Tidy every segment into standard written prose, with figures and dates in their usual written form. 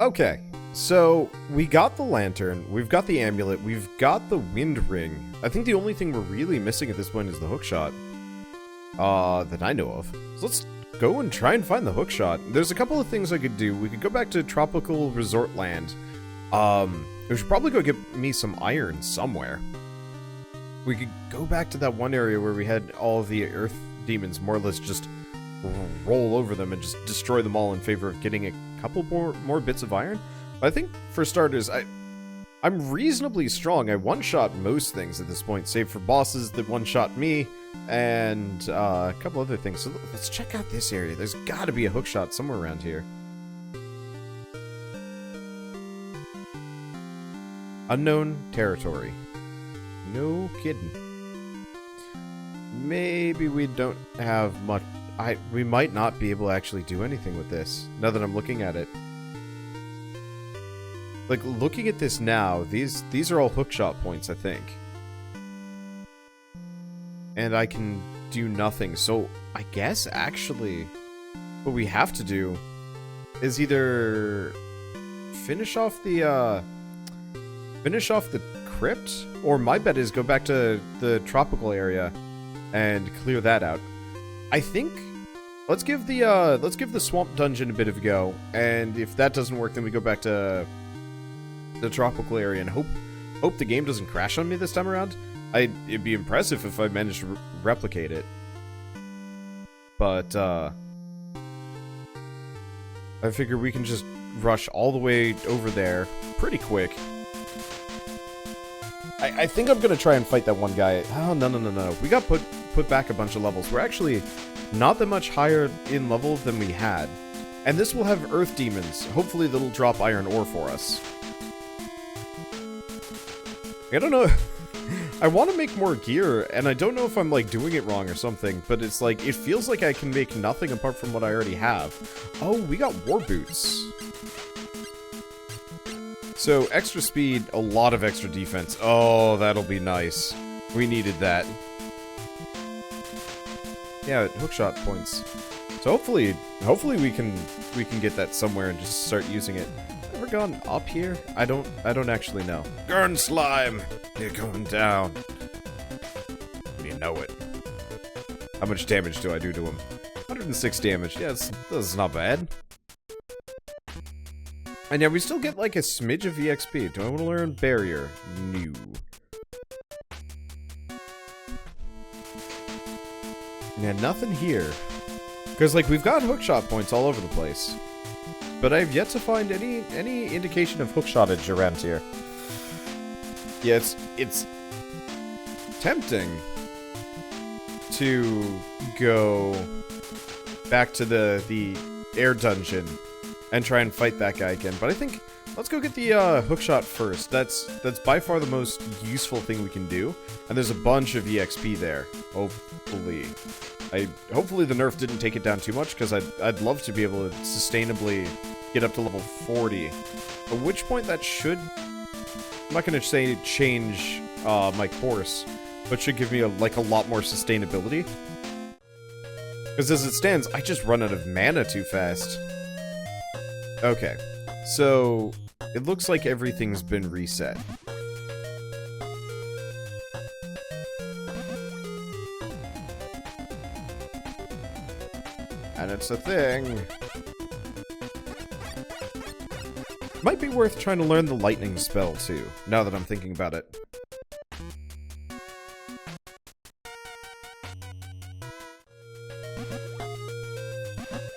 Okay, so we got the lantern, we've got the amulet, we've got the wind ring. I think the only thing we're really missing at this point is the hookshot. That I know of. So let's go and try and find the hookshot. There's a couple of things I could do. We could go back to Tropical Resort Land. We should probably go get me some iron somewhere. We could go back to that one area where we had all the earth demons more or less just roll over them and just destroy them all in favor of getting a couple more bits of iron. But I think, for starters, I'm reasonably strong. I one-shot most things at this point, save for bosses that one-shot me, and a couple other things. So let's check out this area. There's gotta be a hookshot somewhere around here. Unknown territory. No kidding. Maybe we don't have much... we might not be able to actually do anything with this, now that I'm looking at it. Like, looking at this now, these are all hookshot points, I think. And I can do nothing, so I guess, actually, what we have to do is either finish off the crypt, or my bet is go back to the tropical area and clear that out. I think let's give the swamp dungeon a bit of a go, and if that doesn't work, then we go back to the tropical area and hope the game doesn't crash on me this time around. It'd be impressive if I managed to replicate it, but I figure we can just rush all the way over there pretty quick. I think I'm gonna try and fight that one guy. Oh, no. We got put back a bunch of levels. We're actually not that much higher in level than we had. And this will have earth demons. Hopefully that'll drop iron ore for us. I don't know. I want to make more gear, and I don't know if I'm, like, doing it wrong or something, but it's like, it feels like I can make nothing apart from what I already have. Oh, we got war boots. So, extra speed, a lot of extra defense. Oh, that'll be nice. We needed that. Yeah, hookshot points. So hopefully we can get that somewhere and just start using it. Ever gone up here? I don't actually know. Gurn slime, you're going down. You know it. How much damage do I do to him? 106 damage. Yeah, that's not bad. And yeah, we still get like a smidge of EXP. Do I want to learn barrier? No. Yeah, nothing here. Because, like, we've got hookshot points all over the place. But I've yet to find any indication of hookshottage around here. Yeah, it's tempting to go back to the air dungeon and try and fight that guy again. But I think, let's go get the hookshot first. That's by far the most useful thing we can do. And there's a bunch of EXP there, hopefully. Hopefully the nerf didn't take it down too much, because I'd love to be able to sustainably get up to level 40. At which point that should... I'm not going to say change my course, but should give me a lot more sustainability. Because as it stands, I just run out of mana too fast. Okay, so it looks like everything's been reset. And it's a thing. Might be worth trying to learn the lightning spell too, now that I'm thinking about it.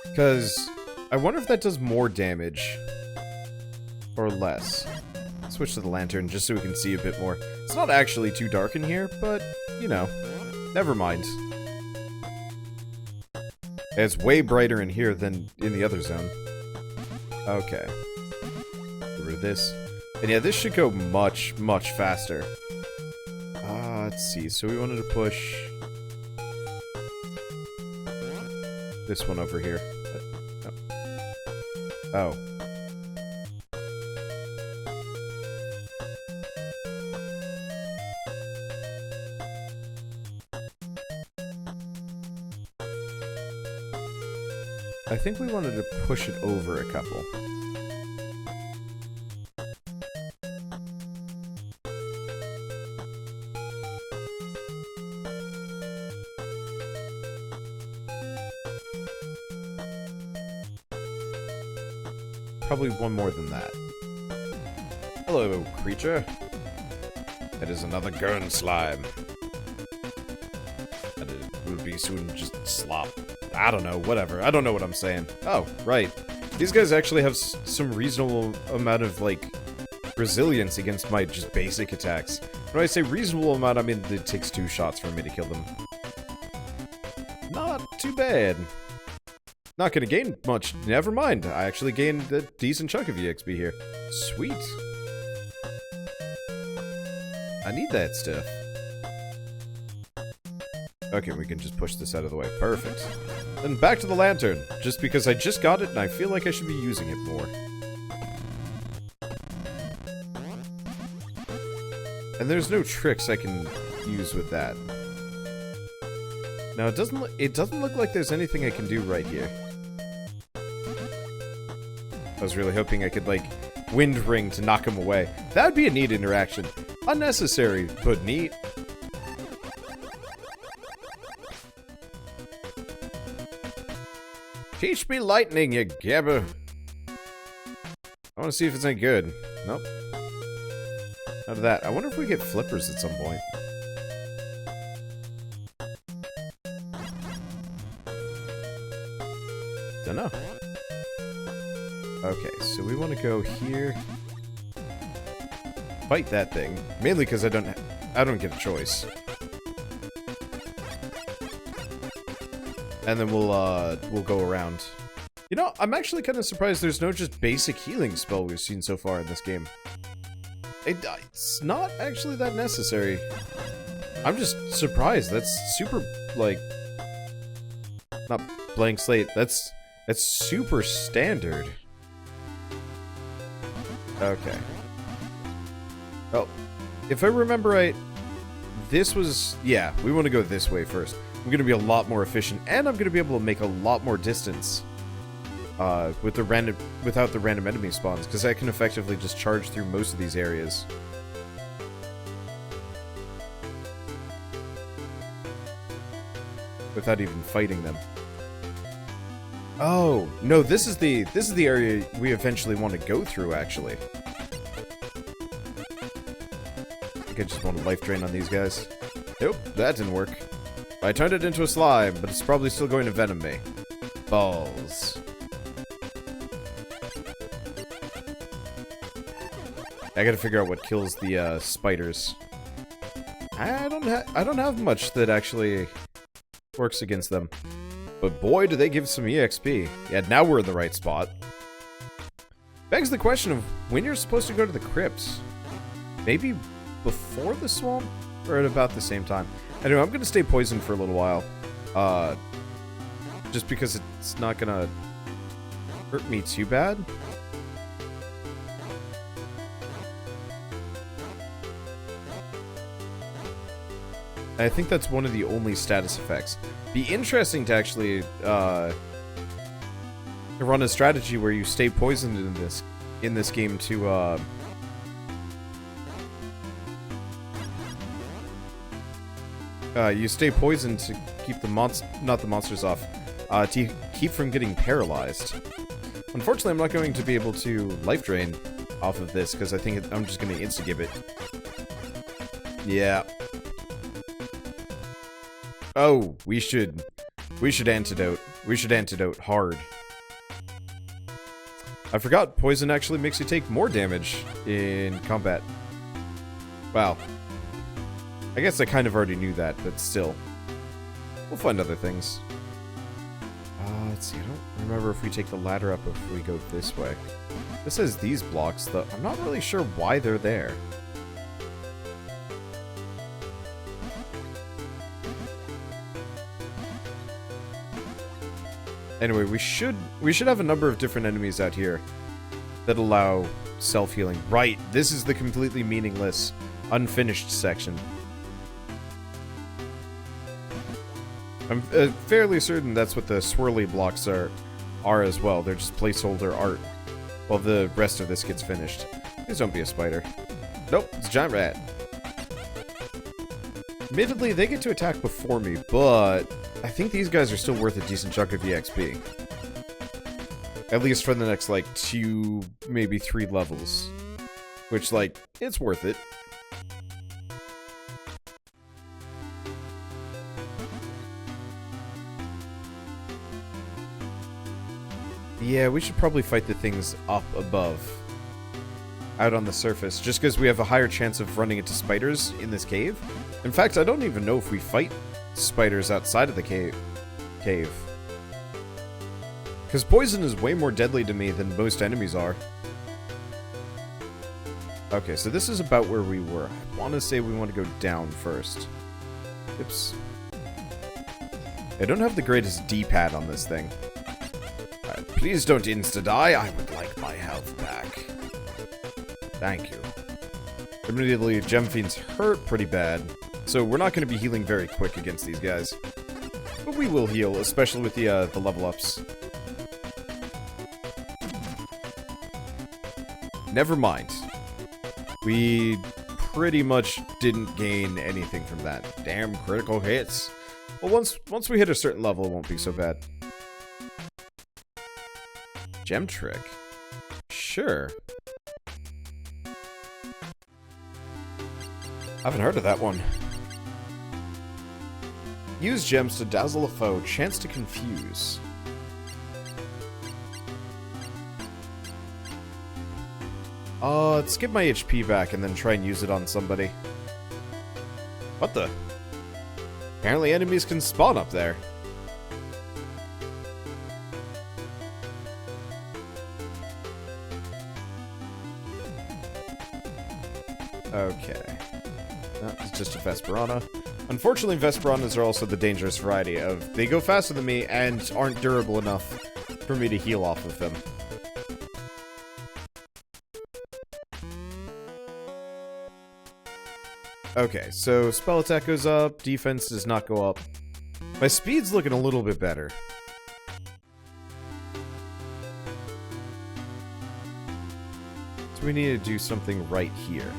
Because I wonder if that does more damage or less. Switch to the lantern just so we can see a bit more. It's not actually too dark in here, but, you know, never mind. It's way brighter in here than in the other zone. Okay. Get rid of this. And yeah, this should go much, much faster. Let's see. So we wanted to push this one over here. Oh. I think we wanted to push it over a couple. probably one more than that. Hello, creature. That is another Gurn slime. And it will be soon just slop. I don't know, whatever. I don't know what I'm saying. Oh, right. These guys actually have some reasonable amount of, like, resilience against my just basic attacks. When I say reasonable amount, I mean it takes 2 shots for me to kill them. Not too bad. Not gonna gain much. Never mind. I actually gained a decent chunk of EXP here. Sweet. I need that stuff. Okay, we can just push this out of the way. Perfect. Then back to the lantern. Just because I just got it and I feel like I should be using it more. And there's no tricks I can use with that. Now, it doesn't look like there's anything I can do right here. I was really hoping I could, like, wind ring to knock him away. That would be a neat interaction. Unnecessary, but neat. Teach me lightning, you gabber. I want to see if it's any good. Nope. Out of that. I wonder if we get flippers at some point. Dunno. Okay, so we want to go here. Fight that thing. Mainly because I don't get a choice. And then we'll go around. You know, I'm actually kind of surprised there's no just basic healing spell we've seen so far in this game. It's not actually that necessary. I'm just surprised. That's super, like... Not blank slate. That's super standard. Okay. Oh, if I remember right, this was... Yeah, we want to go this way first. I'm going to be a lot more efficient, and I'm going to be able to make a lot more distance with the without the random enemy spawns, because I can effectively just charge through most of these areas. Without even fighting them. Oh, no, this is the area we eventually want to go through, actually. I think I just want to life drain on these guys. Nope, that didn't work. I turned it into a slime, but it's probably still going to venom me. Balls. I gotta figure out what kills the spiders. I don't have much that actually works against them. But boy, do they give some EXP. Yeah, now we're in the right spot. Begs the question of when you're supposed to go to the crypts. Maybe before the swamp? Or at about the same time? Anyway, I'm gonna stay poisoned for a little while. Just because it's not gonna hurt me too bad. I think that's one of the only status effects. Be interesting to actually run a strategy where you stay poisoned in this game to you stay poisoned to keep the monsters off, to keep from getting paralyzed. Unfortunately, I'm not going to be able to life drain off of this because I think I'm just going to insta-gib it. Yeah. Oh, we should antidote. We should antidote hard. I forgot poison actually makes you take more damage in combat. Wow. I guess I kind of already knew that, but still. We'll find other things. Let's see, I don't remember if we take the ladder up or if we go this way. This says these blocks, though. I'm not really sure why they're there. Anyway, we should have a number of different enemies out here that allow self-healing. Right, this is the completely meaningless, unfinished section. I'm fairly certain that's what the swirly blocks are as well. They're just placeholder art while the rest of this gets finished. Please don't be a spider. Nope, it's a giant rat. Admittedly, they get to attack before me, but I think these guys are still worth a decent chunk of EXP. At least for the next, like, 2, maybe 3 levels. Which, like, it's worth it. Yeah, we should probably fight the things up above. Out on the surface, just because we have a higher chance of running into spiders in this cave. In fact, I don't even know if we fight spiders outside of the cave. Because poison is way more deadly to me than most enemies are. Okay, so this is about where we were. I want to say we want to go down first. Oops. I don't have the greatest D-pad on this thing. Please don't insta-die. I would like my health back. Thank you. Admittedly, Gem Fiends hurt pretty bad, so we're not going to be healing very quick against these guys. But we will heal, especially with the level ups. Never mind. We pretty much didn't gain anything from that. Damn critical hits. Well, once we hit a certain level, it won't be so bad. Gem trick? Sure. Haven't heard of that one. Use gems to dazzle a foe. Chance to confuse. Let's get my HP back and then try and use it on somebody. What the? Apparently enemies can spawn up there. Okay. That's just a Vesperana. Unfortunately, Vesperanas are also the dangerous variety of... They go faster than me and aren't durable enough for me to heal off of them. Okay, so spell attack goes up, defense does not go up. My speed's looking a little bit better. So we need to do something right here.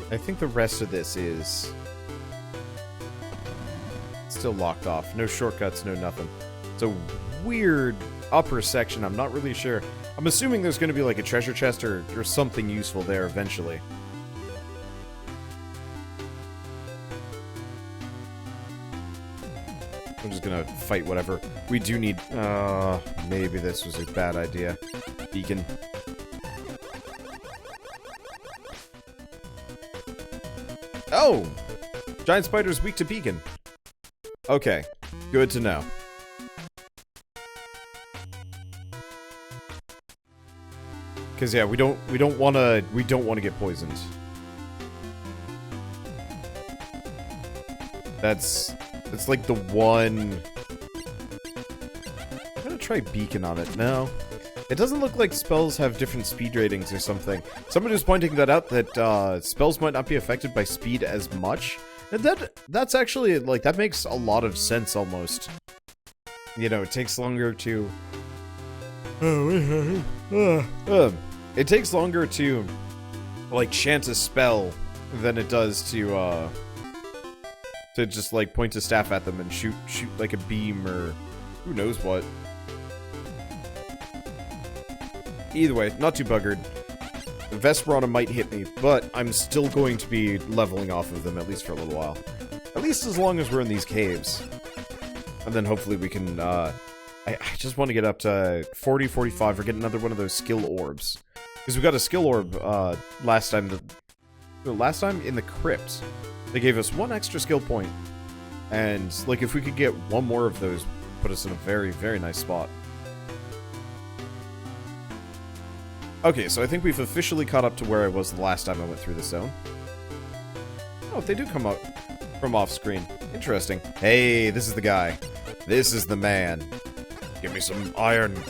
I think the rest of this is still locked off. No shortcuts, no nothing. It's a weird upper section. I'm not really sure. I'm assuming there's going to be like a treasure chest or something useful there eventually. I'm just going to fight whatever. We do need... maybe this was a bad idea. Beacon. Oh! Giant spider's weak to beacon. Okay. Good to know. Because yeah, we don't want to get poisoned. It's like the one. I'm gonna try beacon on it. No, it doesn't look like spells have different speed ratings or something. Somebody was pointing that out, that spells might not be affected by speed as much, and that's actually, like, that makes a lot of sense almost. You know, it takes longer to. It takes longer to, like, chant a spell than it does to just, like, point a staff at them and shoot, like, a beam or who knows what. Either way, not too buggered. Vesperana might hit me, but I'm still going to be leveling off of them, at least for a little while. At least as long as we're in these caves. And then hopefully we can, I just want to get up to 40, 45, or get another one of those skill orbs. Because we got a skill orb, last time in the crypt. They gave us one extra skill point. And, like, if we could get one more of those, put us in a very, very nice spot. Okay, so I think we've officially caught up to where I was the last time I went through the zone. Oh, they do come up from off-screen. Interesting. Hey, this is the guy. This is the man. Give me some iron.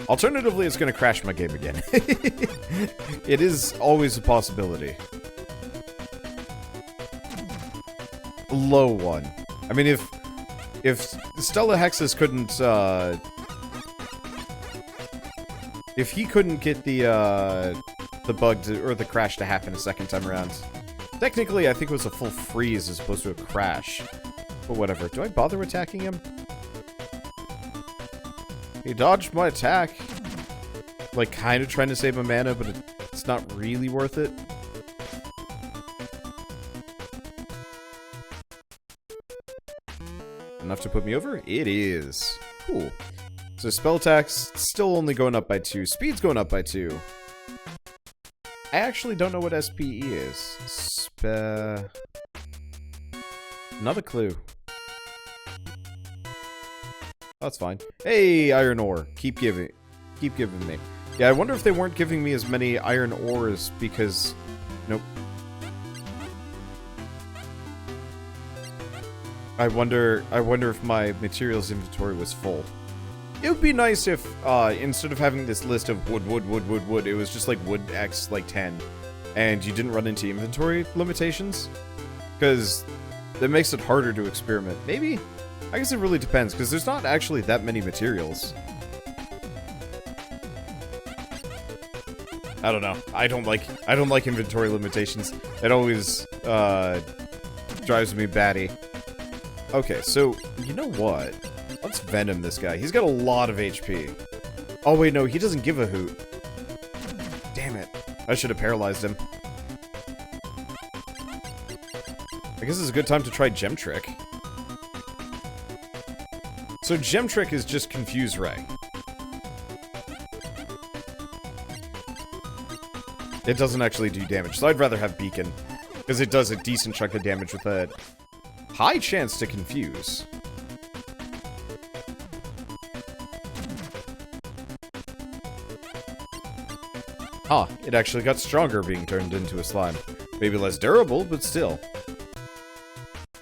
Alternatively, it's going to crash my game again. It is always a possibility. Low one. I mean, if Stella Hexus couldn't, if he couldn't get the, the bug to, or the crash to happen a second time around. Technically, I think it was a full freeze as opposed to a crash. But whatever. Do I bother attacking him? He dodged my attack. Like, kind of trying to save my mana, but it's not really worth it. Enough to put me over? It is. Cool. So spell attack's still only going up by 2. Speed's going up by 2. I actually don't know what SPE is. Not a clue. That's fine. Hey, iron ore. Keep giving me. Yeah, I wonder if they weren't giving me as many iron ores because... Nope. I wonder if my materials inventory was full. It would be nice if, instead of having this list of wood, it was just like wood X, like 10. And you didn't run into inventory limitations. Because that makes it harder to experiment. Maybe? I guess it really depends, because there's not actually that many materials. I don't know. I don't like inventory limitations. It always, drives me batty. Okay, so, you know what? Let's Venom this guy. He's got a lot of HP. Oh, wait, no, he doesn't give a hoot. Damn it. I should have paralyzed him. I guess it's a good time to try Gem Trick. So Gem Trick is just Confuse Ray. It doesn't actually do damage, so I'd rather have Beacon. Because it does a decent chunk of damage with a high chance to confuse. Ah, it actually got stronger being turned into a slime. Maybe less durable, but still.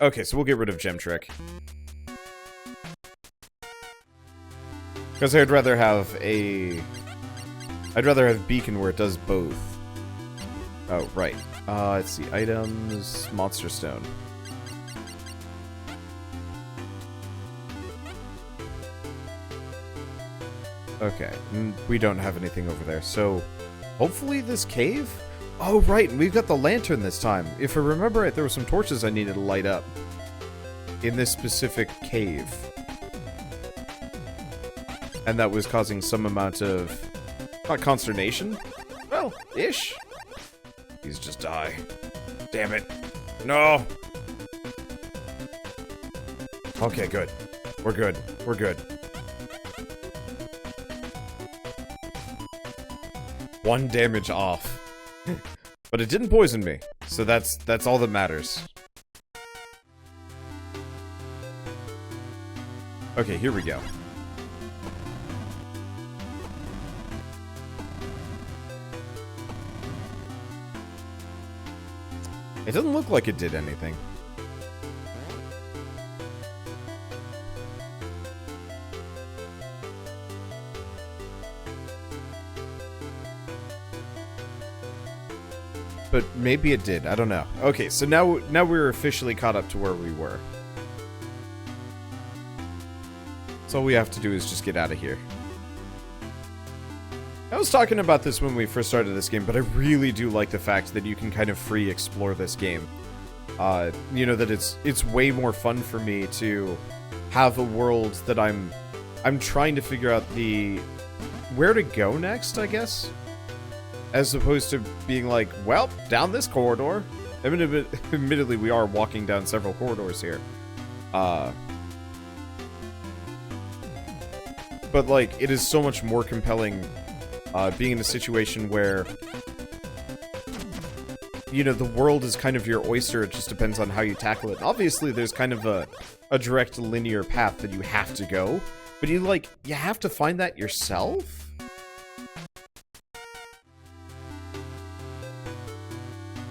Okay, so we'll get rid of Gem Trick. Because I'd rather have Beacon where it does both. Oh, right. Let's see. Items, Monster Stone. Okay, we don't have anything over there, so hopefully this cave? Oh, right, and we've got the lantern this time. If I remember right, there were some torches I needed to light up in this specific cave. And that was causing some amount of, not consternation, well, ish. Please just die. Damn it. No! Okay, good. We're good. We're good. One damage off. But it didn't poison me, so that's all that matters. Okay, here we go. It doesn't look like it did anything. But maybe it did. I don't know. Okay, so now we're officially caught up to where we were. So all we have to do is just get out of here. I was talking about this when we first started this game, but I really do like the fact that you can kind of free explore this game. You know, that it's way more fun for me to have a world that I'm trying to figure out where to go next, I guess. As opposed to being like, well, down this corridor. I mean, admittedly, we are walking down several corridors here. But, like, it is so much more compelling being in a situation where, you know, the world is kind of your oyster. It just depends on how you tackle it. Obviously, there's kind of a direct linear path that you have to go. But you have to find that yourself?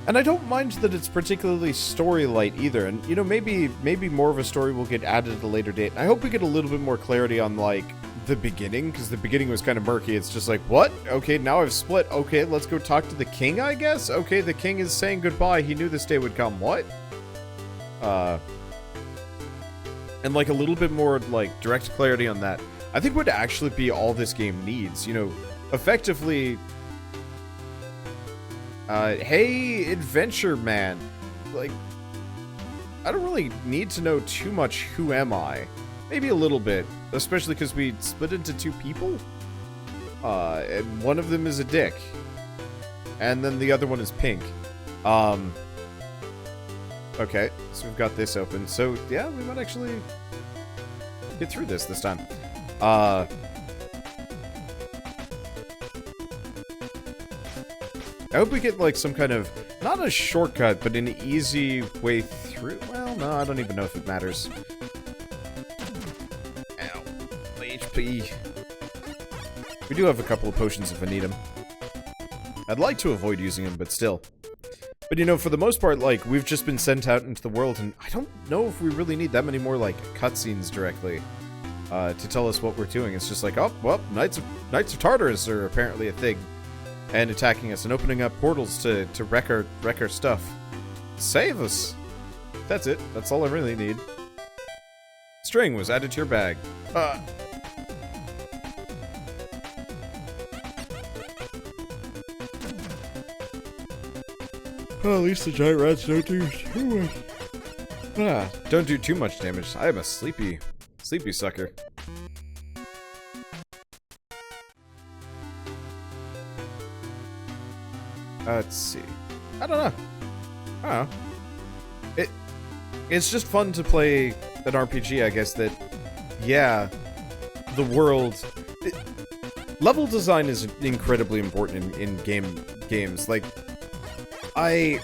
And I don't mind that it's particularly story light either, and you know, maybe more of a story will get added at a later date. I hope we get a little bit more clarity on, like, the beginning, because the beginning was kind of murky. It's just like, what? Okay, now I've split. Okay, let's go talk to the king, I guess? Okay, the king is saying goodbye. He knew this day would come. What? And, like, a little bit more, like, direct clarity on that, I think would actually be all this game needs. You know, effectively... Hey, adventure man. Like, I don't really need to know too much who am I. Maybe a little bit, especially because we split into two people. And one of them is a dick. And then the other one is pink. Okay, so we've got this open. So, yeah, we might actually get through this time. I hope we get, like, some kind of, not a shortcut, but an easy way through. Well, no, I don't even know if it matters. Ow. My HP. We do have a couple of potions if I need them. I'd like to avoid using them, but still. But, you know, for the most part, like, we've just been sent out into the world, and I don't know if we really need that many more, like, cutscenes directly to tell us what we're doing. It's just like, oh, well, Knights of Tartarus are apparently a thing. And attacking us and opening up portals to wreck our stuff. Save us! That's it. That's all I really need. String was added to your bag. Well, at least the giant rats don't do too much. Don't do too much damage. I am a sleepy sucker. Let's see. I don't know. It's just fun to play an RPG, I guess, that, yeah, the world... level design is incredibly important in games. Like, I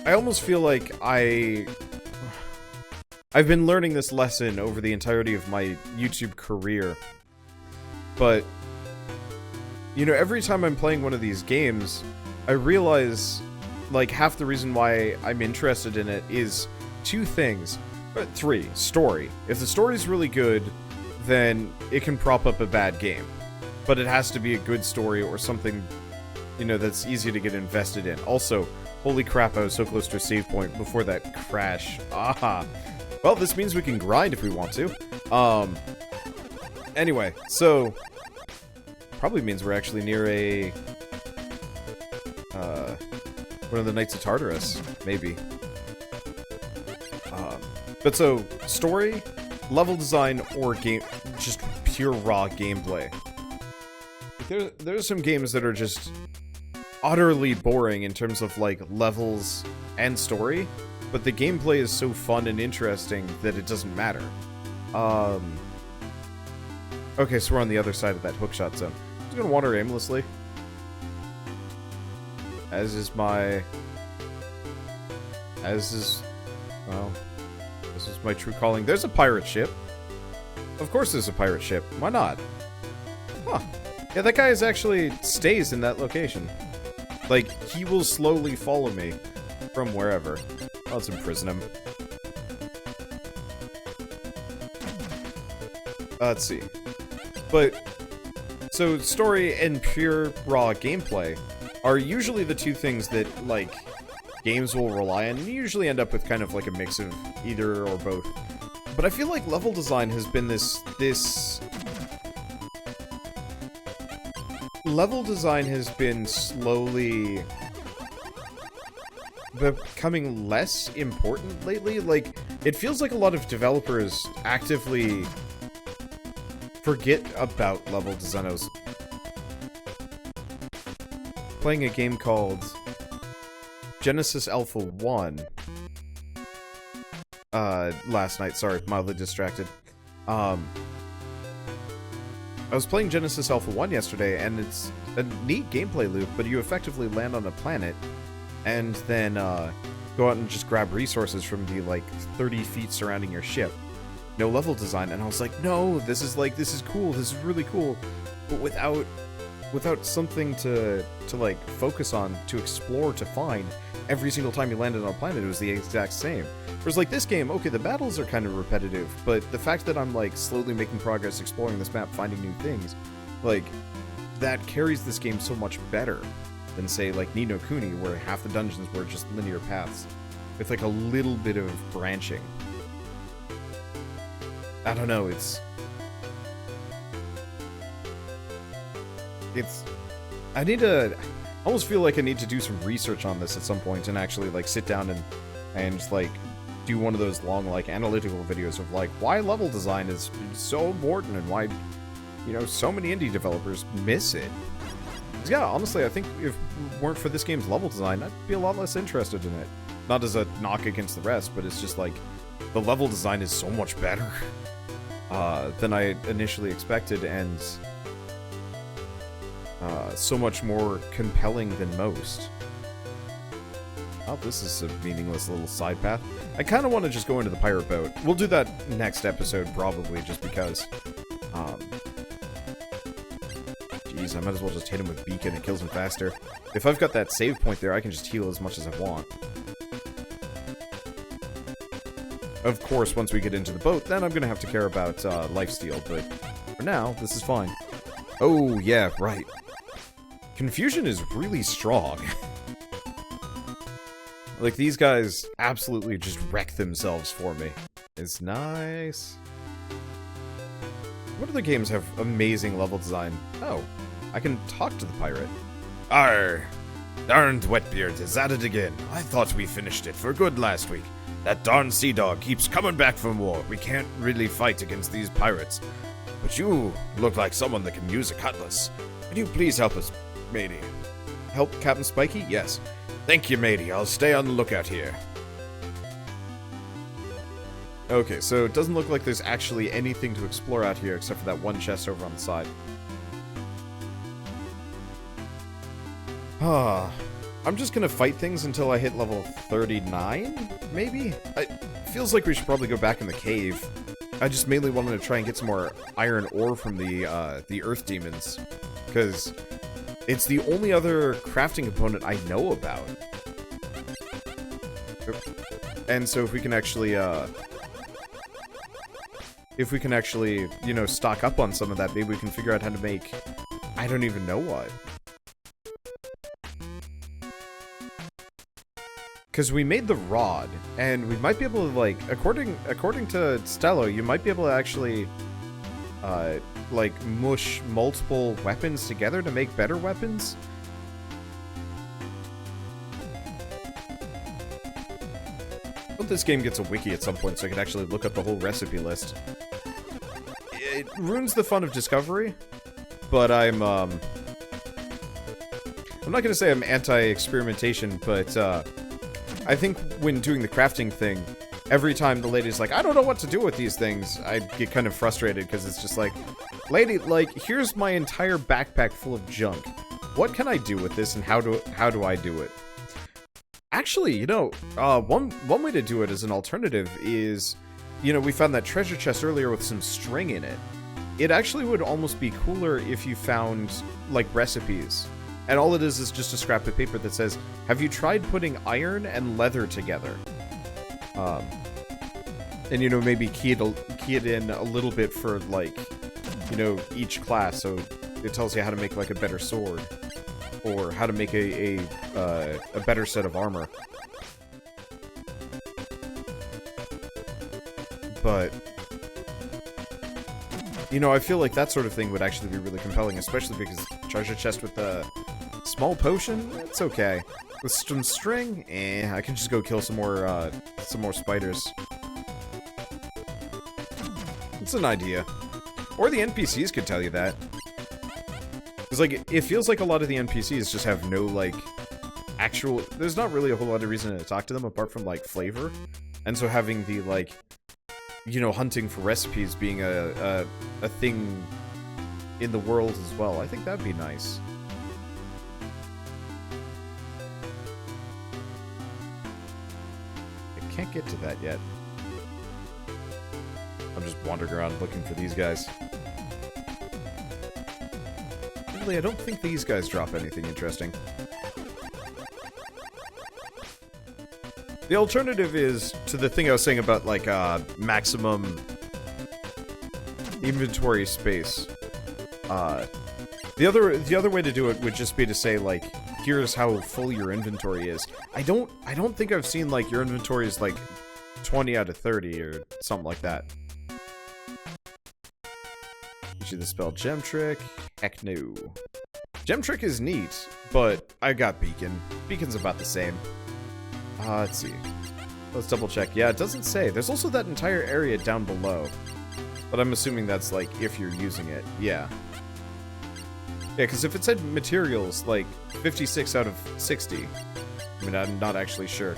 almost feel like I've been learning this lesson over the entirety of my YouTube career. But, you know, every time I'm playing one of these games, I realize, like, half the reason why I'm interested in it is two things. Three. Story. If the story's really good, then it can prop up a bad game. But it has to be a good story or something, you know, that's easy to get invested in. Also, holy crap, I was so close to a save point before that crash. Aha. Well, this means we can grind if we want to. Anyway, so... probably means we're actually near a... one of the Knights of Tartarus, maybe. But so, story, level design, or game, just pure raw gameplay. There's some games that are just utterly boring in terms of, like, levels and story, but the gameplay is so fun and interesting that it doesn't matter. Okay, so we're on the other side of that hookshot zone. I'm just gonna wander aimlessly. Well, this is my true calling. There's a pirate ship. Of course there's a pirate ship. Why not? Huh. Yeah, that guy actually stays in that location. Like, he will slowly follow me from wherever. Let's imprison him. Let's see. But, so story and pure raw gameplay are usually the two things that, like, games will rely on, and you usually end up with kind of like a mix of either or both. But I feel like level design has been level design has been slowly becoming less important lately. Like, it feels like a lot of developers actively forget about level design. I was playing a game called Genesis Alpha 1 last night. Sorry, mildly distracted. I was playing Genesis Alpha 1 yesterday, and it's a neat gameplay loop, but you effectively land on a planet and then go out and just grab resources from the, like, 30 feet surrounding your ship. No level design, and I was like, no, this is cool, this is really cool, but without something to like, focus on, to explore, to find. Every single time you landed on a planet, it was the exact same. Whereas, like, this game, okay, the battles are kind of repetitive, but the fact that I'm, like, slowly making progress, exploring this map, finding new things, like, that carries this game so much better than, say, like, Ni no Kuni, where half the dungeons were just linear paths, with, like, a little bit of branching. I don't know, I almost feel like I need to do some research on this at some point and actually, like, sit down and like, do one of those long, like, analytical videos of, like, why level design is so important and why, you know, so many indie developers miss it. 'Cause, yeah, honestly, I think if it weren't for this game's level design, I'd be a lot less interested in it. Not as a knock against the rest, but it's just, like, the level design is so much better than I initially expected, and so much more compelling than most. Oh, this is a meaningless little side path. I kind of want to just go into the pirate boat. We'll do that next episode, probably, just because. Jeez, I might as well just hit him with beacon. It kills him faster. If I've got that save point there, I can just heal as much as I want. Of course, once we get into the boat, then I'm going to have to care about lifesteal, but for now, this is fine. Oh, yeah, right. Confusion is really strong. Like, these guys absolutely just wreck themselves for me. It's nice. What other games have amazing level design? Oh, I can talk to the pirate. Arr! Darned Wetbeard is at it again. I thought we finished it for good last week. That darn sea dog keeps coming back from war. We can't really fight against these pirates. But you look like someone that can use a cutlass. Can you please help us, matey? Help Captain Spiky? Yes. Thank you, matey. I'll stay on the lookout here. Okay, so it doesn't look like there's actually anything to explore out here except for that one chest over on the side. I'm just gonna fight things until I hit level 39, maybe? It feels like we should probably go back in the cave. I just mainly wanted to try and get some more iron ore from the earth demons, because it's the only other crafting component I know about. And so if we can actually, you know, stock up on some of that, maybe we can figure out how to make, I don't even know what. Because we made the rod, and we might be able to, like, according to Stello, you might be able to actually, like, mush multiple weapons together to make better weapons. I hope this game gets a wiki at some point so I can actually look up the whole recipe list. It ruins the fun of discovery, but I'm not gonna say I'm anti-experimentation, but, I think when doing the crafting thing, every time the lady's like, I don't know what to do with these things, I get kind of frustrated because it's just like, lady, like, here's my entire backpack full of junk. What can I do with this and how do I do it? Actually, you know, one way to do it as an alternative is, you know, we found that treasure chest earlier with some string in it. It actually would almost be cooler if you found, like, recipes. And all it is just a scrap of paper that says, have you tried putting iron and leather together? And, you know, maybe key it in a little bit for, like, you know, each class, so it tells you how to make, like, a better sword. Or how to make a better set of armor. But, you know, I feel like that sort of thing would actually be really compelling, especially because treasure chest with the small potion, it's okay. With some string, I can just go kill some more spiders. It's an idea. Or the NPCs could tell you that. Because, like, it feels like a lot of the NPCs just have no, like, actual... There's not really a whole lot of reason to talk to them apart from, like, flavor. And so having the, like, you know, hunting for recipes being a thing in the world as well, I think that'd be nice. Can't get to that yet. I'm just wandering around looking for these guys. Really, I don't think these guys drop anything interesting. The alternative is to the thing I was saying about, like, maximum inventory space. The other way to do it would just be to say, like, here's how full your inventory is. I don't think I've seen, like, your inventory is, like, 20 out of 30 or something like that. Gives you the spell Gem Trick. Heck no. Gem Trick is neat, but I got Beacon. Beacon's about the same. Let's see. Let's double check. Yeah, it doesn't say. There's also that entire area down below. But I'm assuming that's, like, if you're using it. Yeah. Yeah, because if it said materials, like, 56 out of 60, I mean, I'm not actually sure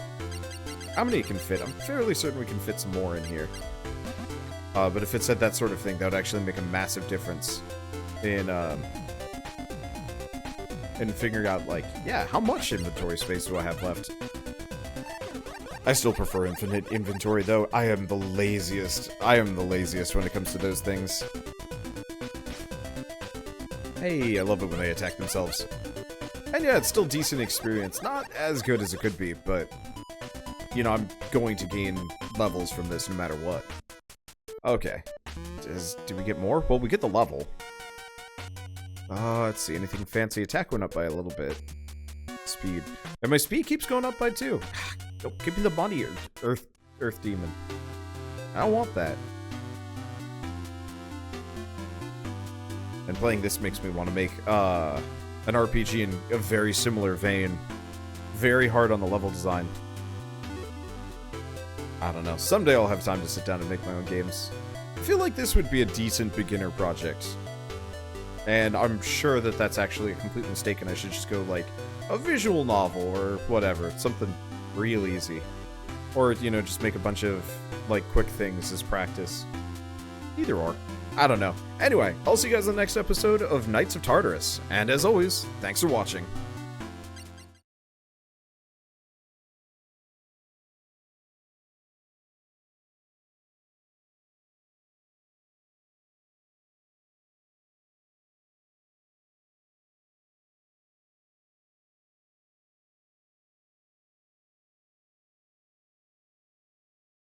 how many it can fit. I'm fairly certain we can fit some more in here. But if it said that sort of thing, that would actually make a massive difference in figuring out, like, yeah, how much inventory space do I have left? I still prefer infinite inventory, though. I am the laziest. I am the laziest when it comes to those things. Hey, I love it when they attack themselves. And yeah, it's still decent experience. Not as good as it could be, but, you know, I'm going to gain levels from this no matter what. Okay. Do we get more? Well, we get the level. Let's see. Anything fancy? Attack went up by a little bit. Speed. And my speed keeps going up by 2. Don't give me the money, Earth Demon. I don't want that. And playing this makes me want to make an RPG in a very similar vein. Very hard on the level design. I don't know. Someday I'll have time to sit down and make my own games. I feel like this would be a decent beginner project. And I'm sure that that's actually a complete mistake and I should just go, like, a visual novel or whatever. Something real easy. Or, you know, just make a bunch of, like, quick things as practice. Either or. I don't know. Anyway, I'll see you guys in the next episode of Knights of Tartarus. And as always, thanks for watching.